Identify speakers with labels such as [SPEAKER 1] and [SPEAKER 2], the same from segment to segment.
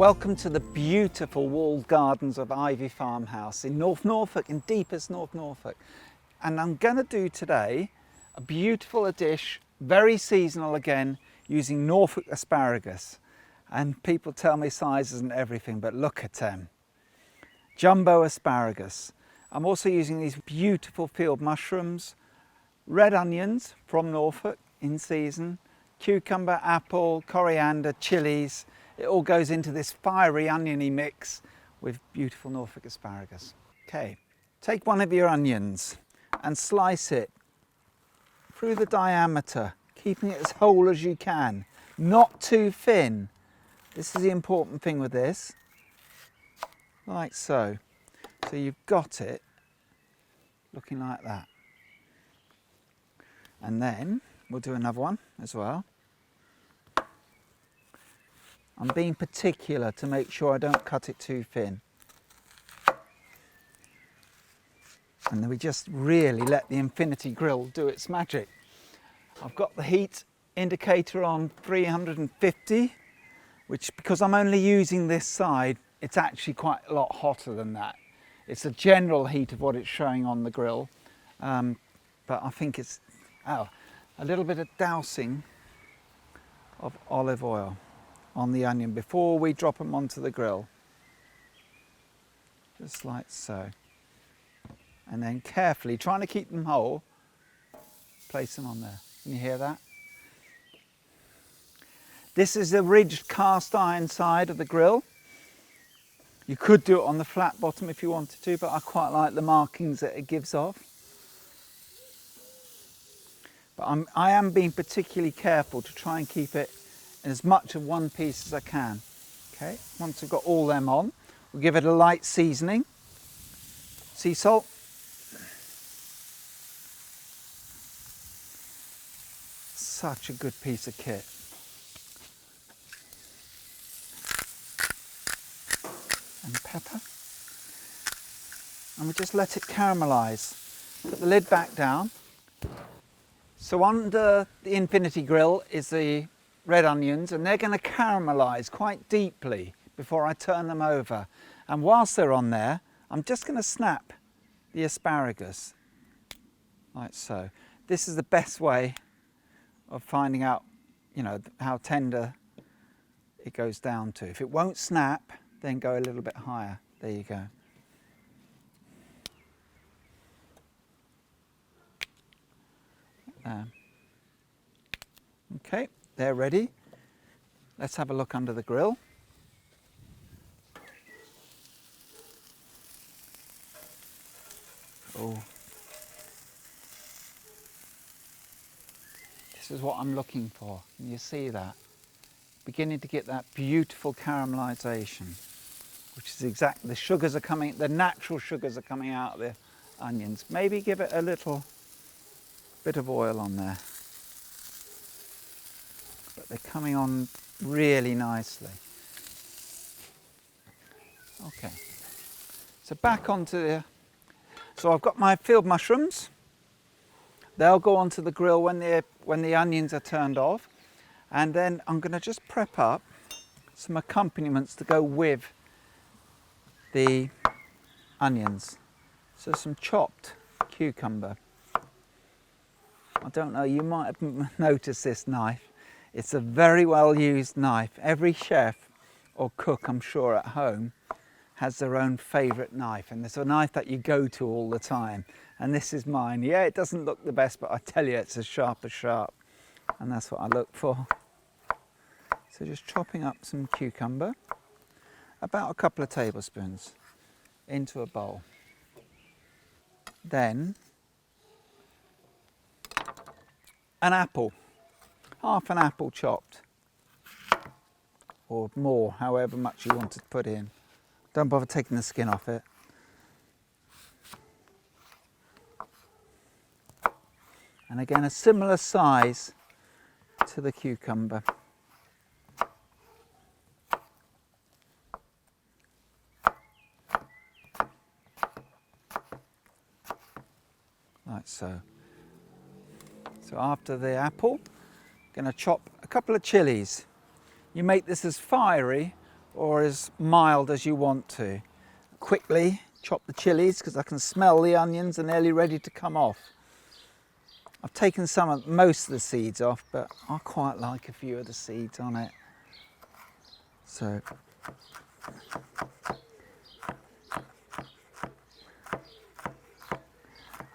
[SPEAKER 1] Welcome to the beautiful walled gardens of Ivy Farmhouse in North Norfolk, in deepest North Norfolk. And I'm going to do today a beautiful dish, very seasonal again, using Norfolk asparagus. And people tell me sizes and everything, but look at them. Jumbo asparagus. I'm also using these beautiful field mushrooms, red onions from Norfolk in season, cucumber, apple, coriander, chilies. It all goes into this fiery oniony mix with beautiful Norfolk asparagus. Okay, take one of your onions and slice it through the diameter, keeping it as whole as you can, not too thin. This is the important thing with this, like so. So you've got it looking like that. And then we'll do another one as well. I'm being particular to make sure I don't cut it too thin. And then we just really let the Infinity Grill do its magic. I've got the heat indicator on 350, which, because I'm only using this side, it's actually quite a lot hotter than that. It's the general heat of what it's showing on the grill. But I think it's, a little bit of dousing of olive oil on the onion before we drop them onto the grill. Just like so. And then carefully, trying to keep them whole, place them on there. Can you hear that? This is the ridged cast iron side of the grill. You could do it on the flat bottom if you wanted to, but I quite like the markings that it gives off. But I am being particularly careful to try and keep it in as much of one piece as I can. Okay, once we've got all them on, we'll give it a light seasoning. Sea salt. Such a good piece of kit. And pepper. And we just let it caramelise. Put the lid back down. So under the Infinity Grill is the red onions, and they're going to caramelise quite deeply before I turn them over. And whilst they're on there, I'm just going to snap the asparagus, like so. This is the best way of finding out, how tender it goes down to. If it won't snap, then go a little bit higher. There you go. Okay, they're ready. Let's have a look under the grill. Oh. This is what I'm looking for. Can you see that? Beginning to get that beautiful caramelization, which is exactly, the sugars are coming, the natural sugars are coming out of the onions. Maybe give it a little bit of oil on there. But they're coming on really nicely. Okay, so back onto the, so I've got my field mushrooms. They'll go onto the grill when the onions are turned off. And then I'm going to just prep up some accompaniments to go with the onions. So some chopped cucumber. I don't know, you might have noticed this knife. It's a very well used knife. Every chef or cook, I'm sure, at home has their own favourite knife, and there's a knife that you go to all the time, and this is mine. Yeah, it doesn't look the best, but I tell you, it's as sharp as sharp, and that's what I look for. So just chopping up some cucumber, about a couple of tablespoons, into a bowl. Then an apple. Half an apple chopped, or more, however much you want to put in. Don't bother taking the skin off it. And again, a similar size to the cucumber. Like so. So after the apple, going to chop a couple of chilies. You make this as fiery or as mild as you want to. Quickly chop the chilies because I can smell the onions are nearly ready to come off. I've taken most of the seeds off, but I quite like a few of the seeds on it. So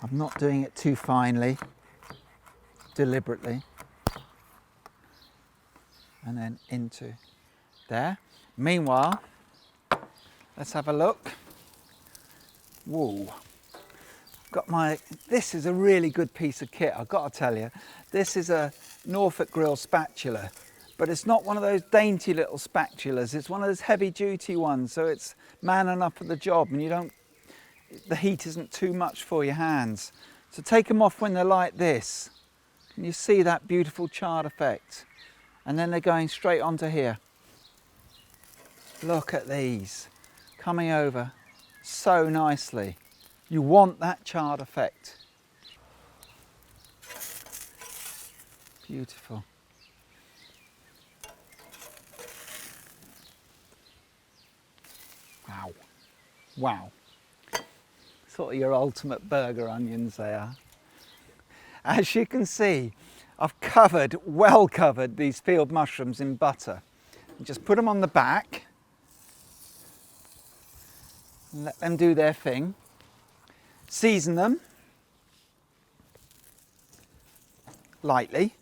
[SPEAKER 1] I'm not doing it too finely, deliberately. And then into there. Meanwhile, let's have a look. Whoa. This is a really good piece of kit, I've got to tell you. This is a Norfolk grill spatula, but it's not one of those dainty little spatulas. It's one of those heavy duty ones, so it's man enough for the job and the heat isn't too much for your hands. So take them off when they're like this. Can you see that beautiful charred effect? And then they're going straight onto here. Look at these, coming over so nicely. You want that charred effect. Beautiful. Wow. Wow. Sort of your ultimate burger onions they are. As you can see, I've well covered these field mushrooms in butter. Just put them on the back. Let them do their thing. Season them lightly.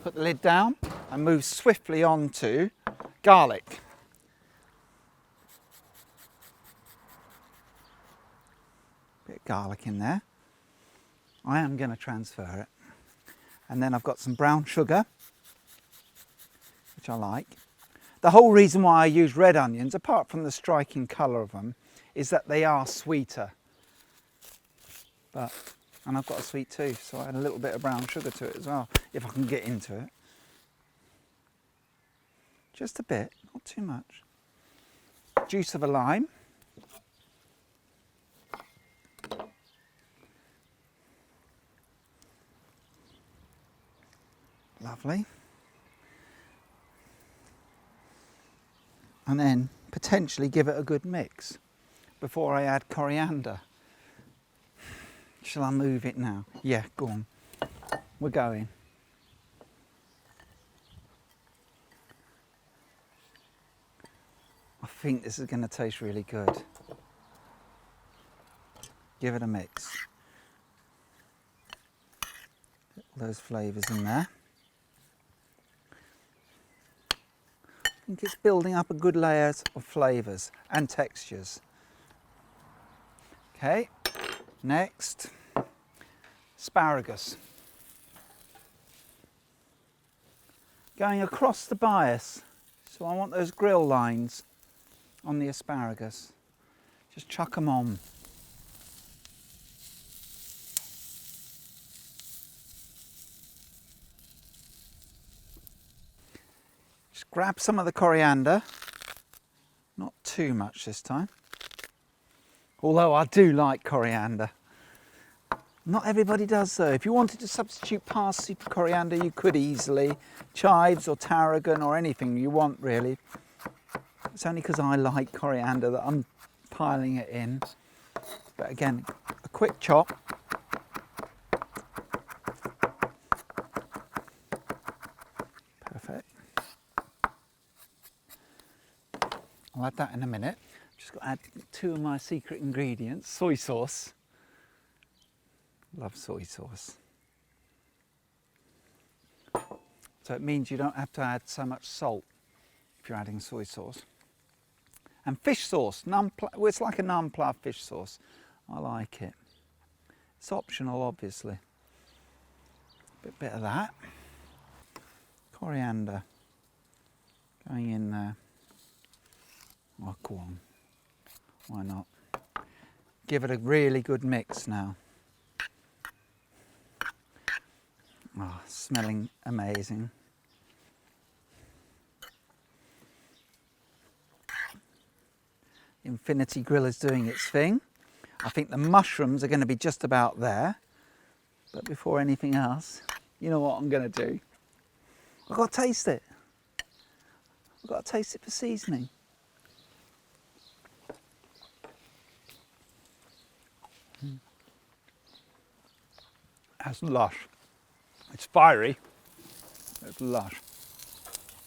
[SPEAKER 1] Put the lid down and move swiftly on to garlic. Bit of garlic in there. I am going to transfer it. And then I've got some brown sugar, which I like. The whole reason why I use red onions, apart from the striking colour of them, is that they are sweeter. And I've got a sweet tooth, so I add a little bit of brown sugar to it as well, if I can get into it. Just a bit, not too much. Juice of a lime. Lovely. And then potentially give it a good mix before I add coriander. Shall I move it now? Yeah, go on. We're going. I think this is going to taste really good. Give it a mix. Get all those flavours in there. I think it's building up a good layers of flavours and textures. Okay, next, asparagus. Going across the bias, so I want those grill lines on the asparagus. Just chuck them on. Just grab some of the coriander, not too much this time. Although I do like coriander. Not everybody does though. If you wanted to substitute parsley for coriander, you could easily. Chives or tarragon or anything you want really. It's only because I like coriander that I'm piling it in. But again, a quick chop. Perfect. I'll add that in a minute. Just got to add 2 of my secret ingredients. Soy sauce. Love soy sauce. So it means you don't have to add so much salt if you're adding soy sauce. And fish sauce, it's like a non-plough fish sauce. I like it. It's optional, obviously. Bit of that. Coriander going in there. Oh, go on. Why not? Give it a really good mix now. Oh, smelling amazing. Infinity Grill is doing its thing. I think the mushrooms are going to be just about there. But before anything else, you know what I'm going to do? I've got to taste it. I've got to taste it for seasoning. That's lush. It's fiery, it's lush.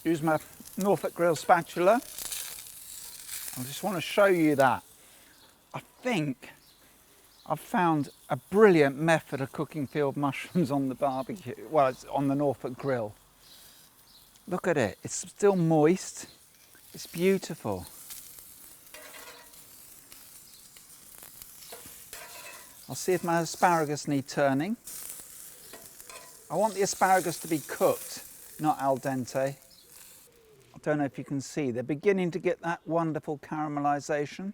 [SPEAKER 1] Use my Norfolk grill spatula. I just want to show you that. I think I've found a brilliant method of cooking field mushrooms on the barbecue. Well, it's on the Norfolk grill. Look at it, it's still moist. It's beautiful. I'll see if my asparagus need turning. I want the asparagus to be cooked, not al dente. I don't know if you can see, they're beginning to get that wonderful caramelisation.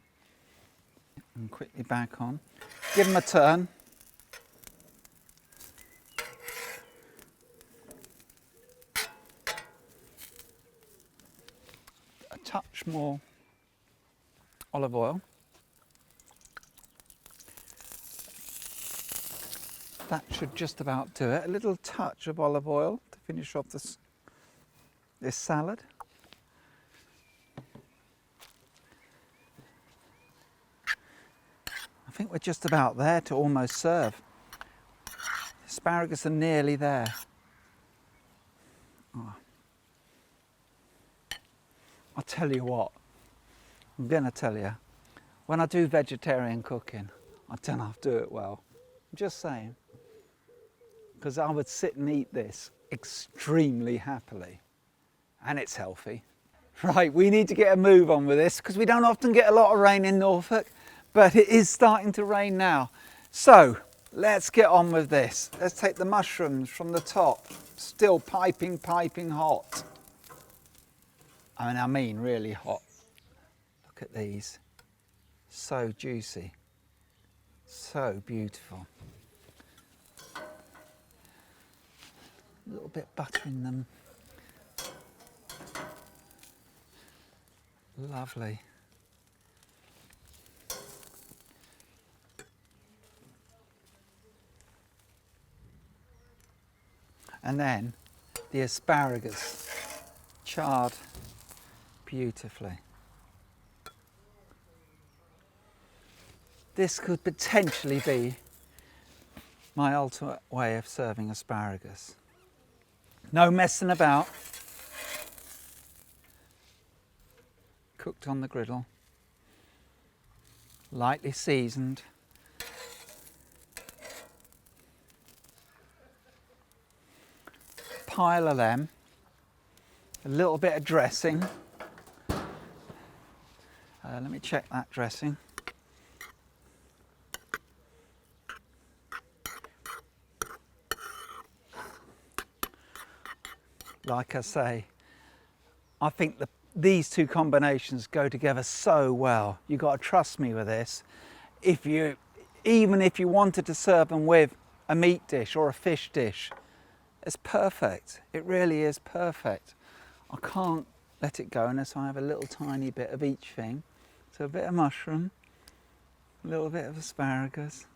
[SPEAKER 1] And quickly back on. Give them a turn. A touch more olive oil. That should just about do it. A little touch of olive oil to finish off this salad. I think we're just about there to almost serve. Asparagus are nearly there. Oh. I'll tell you what, I'm going to tell you, when I do vegetarian cooking, I don't have to do it well. I'm just saying. Because I would sit and eat this extremely happily. And it's healthy. Right, we need to get a move on with this because we don't often get a lot of rain in Norfolk, but it is starting to rain now. So let's get on with this. Let's take the mushrooms from the top, still piping hot. I mean really hot. Look at these, so juicy, so beautiful. A little bit buttering them. Lovely. And then the asparagus, charred beautifully. This could potentially be my ultimate way of serving asparagus. No messing about. Cooked on the griddle. Lightly seasoned. Pile of them. A little bit of dressing. Let me check that dressing. Like I say, I think these two combinations go together so well. You've got to trust me with this. Even if you wanted to serve them with a meat dish or a fish dish, it's perfect. It really is perfect. I can't let it go unless I have a little tiny bit of each thing. So a bit of mushroom, a little bit of asparagus,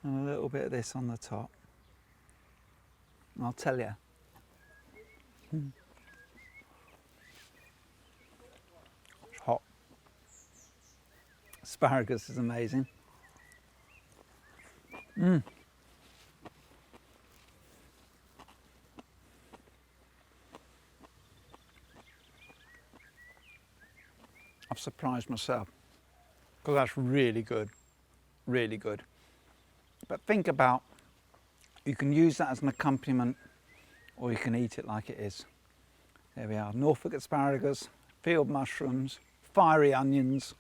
[SPEAKER 1] and a little bit of this on the top. And I'll tell you. It's hot. Asparagus is amazing. I've surprised myself because that's really good, really good. But think about, you can use that as an accompaniment or you can eat it like it is. There we are, Norfolk asparagus, field mushrooms, fiery onions.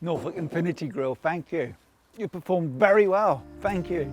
[SPEAKER 1] Norfolk Infinity Grill, thank you. You performed very well, thank you.